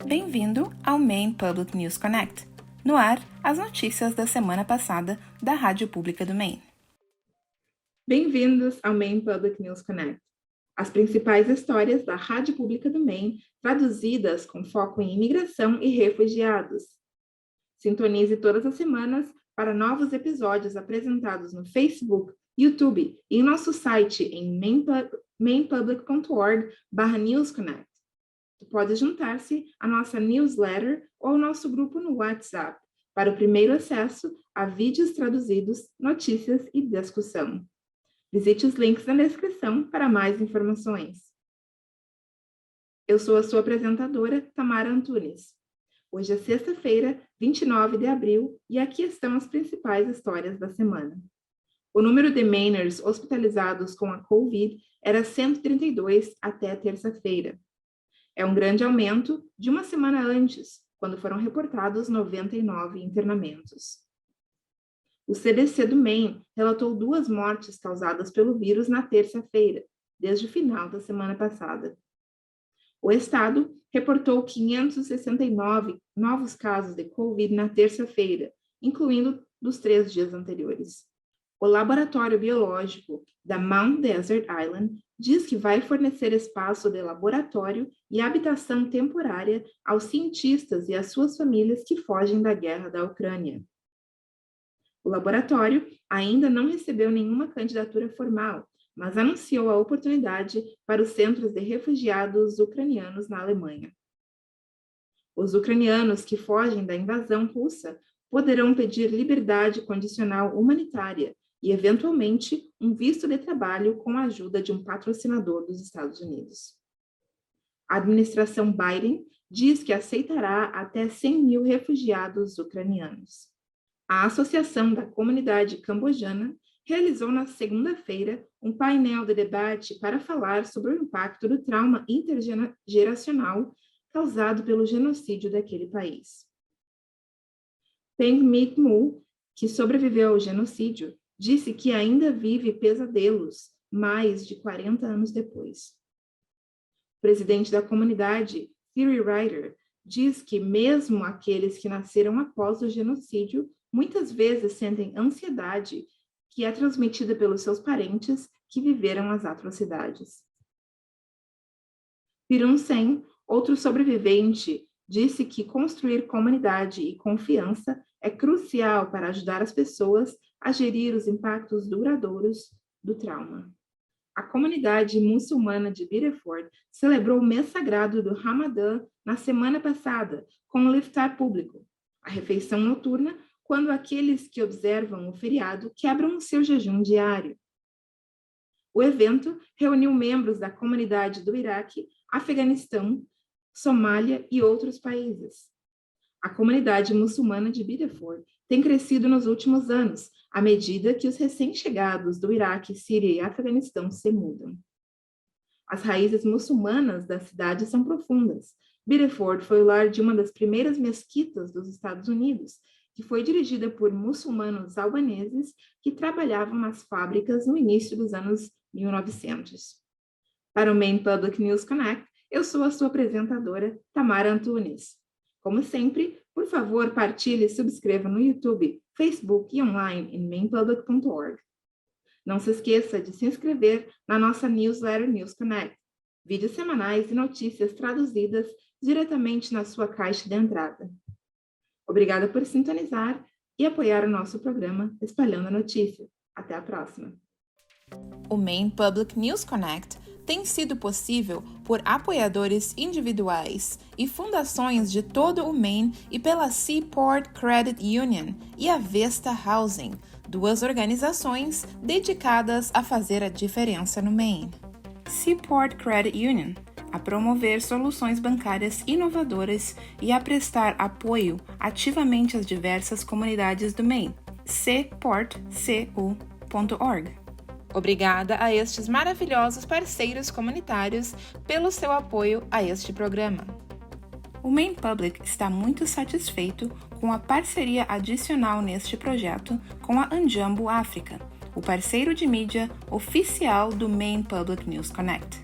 Bem-vindo ao Maine Public News Connect. No ar, as notícias da semana passada da Rádio Pública do Maine. Bem-vindos ao Maine Public News Connect. As principais histórias da Rádio Pública do Maine, traduzidas com foco em imigração e refugiados. Sintonize todas as semanas para novos episódios apresentados no Facebook, YouTube e em nosso site em mainepublic.org/newsconnect. Você pode juntar-se à nossa newsletter ou ao nosso grupo no WhatsApp para o primeiro acesso a vídeos traduzidos, notícias e discussão. Visite os links na descrição para mais informações. Eu sou a sua apresentadora, Tamara Antunes. Hoje é sexta-feira, 29 de abril, e aqui estão as principais histórias da semana. O número de Mainers hospitalizados com a Covid era 132 até terça-feira. É um grande aumento de uma semana antes, quando foram reportados 99 internamentos. O CDC do Maine relatou 2 mortes causadas pelo vírus na terça-feira, desde o final da semana passada. O estado reportou 569 novos casos de Covid na terça-feira, incluindo dos 3 dias anteriores. O laboratório biológico da Mount Desert Island diz que vai fornecer espaço de laboratório e habitação temporária aos cientistas e às suas famílias que fogem da guerra da Ucrânia. O laboratório ainda não recebeu nenhuma candidatura formal, mas anunciou a oportunidade para os centros de refugiados ucranianos na Alemanha. Os ucranianos que fogem da invasão russa poderão pedir liberdade condicional humanitária e, eventualmente, um visto de trabalho com a ajuda de um patrocinador dos Estados Unidos. A administração Biden diz que aceitará até 100 mil refugiados ucranianos. A Associação da Comunidade Cambojana realizou na segunda-feira um painel de debate para falar sobre o impacto do trauma intergeracional causado pelo genocídio daquele país. Peng Mik Mu, que sobreviveu ao genocídio, disse que ainda vive pesadelos mais de 40 anos depois. O presidente da comunidade, Thierry Ryder, diz que mesmo aqueles que nasceram após o genocídio muitas vezes sentem ansiedade que é transmitida pelos seus parentes que viveram as atrocidades. Pirun Sen, outro sobrevivente, disse que construir comunidade e confiança é crucial para ajudar as pessoas a gerir os impactos duradouros do trauma. A comunidade muçulmana de Biddeford celebrou o mês sagrado do Ramadã na semana passada com um iftar público, a refeição noturna, quando aqueles que observam o feriado quebram o seu jejum diário. O evento reuniu membros da comunidade do Iraque, Afeganistão, Somália e outros países. A comunidade muçulmana de Biddeford tem crescido nos últimos anos, à medida que os recém-chegados do Iraque, Síria e Afeganistão se mudam. As raízes muçulmanas da cidade são profundas. Biddeford foi o lar de uma das primeiras mesquitas dos Estados Unidos, que foi dirigida por muçulmanos albaneses que trabalhavam nas fábricas no início dos anos 1900. Para o Maine Public News Connect, eu sou a sua apresentadora, Tamara Antunes. Como sempre, por favor, partilhe e subscreva no YouTube, Facebook e online em mainepublic.org. Não se esqueça de se inscrever na nossa newsletter News Connect, vídeos semanais e notícias traduzidas diretamente na sua caixa de entrada. Obrigada por sintonizar e apoiar o nosso programa Espalhando a Notícia. Até a próxima! O Maine Public News Connect tem sido possível por apoiadores individuais e fundações de todo o Maine e pela Seaport Credit Union e a Vesta Housing, 2 organizações dedicadas a fazer a diferença no Maine. Seaport Credit Union, a promover soluções bancárias inovadoras e a prestar apoio ativamente às diversas comunidades do Maine. Seaport.org. Obrigada a estes maravilhosos parceiros comunitários pelo seu apoio a este programa. O Maine Public está muito satisfeito com a parceria adicional neste projeto com a Anjambo África, o parceiro de mídia oficial do Maine Public News Connect.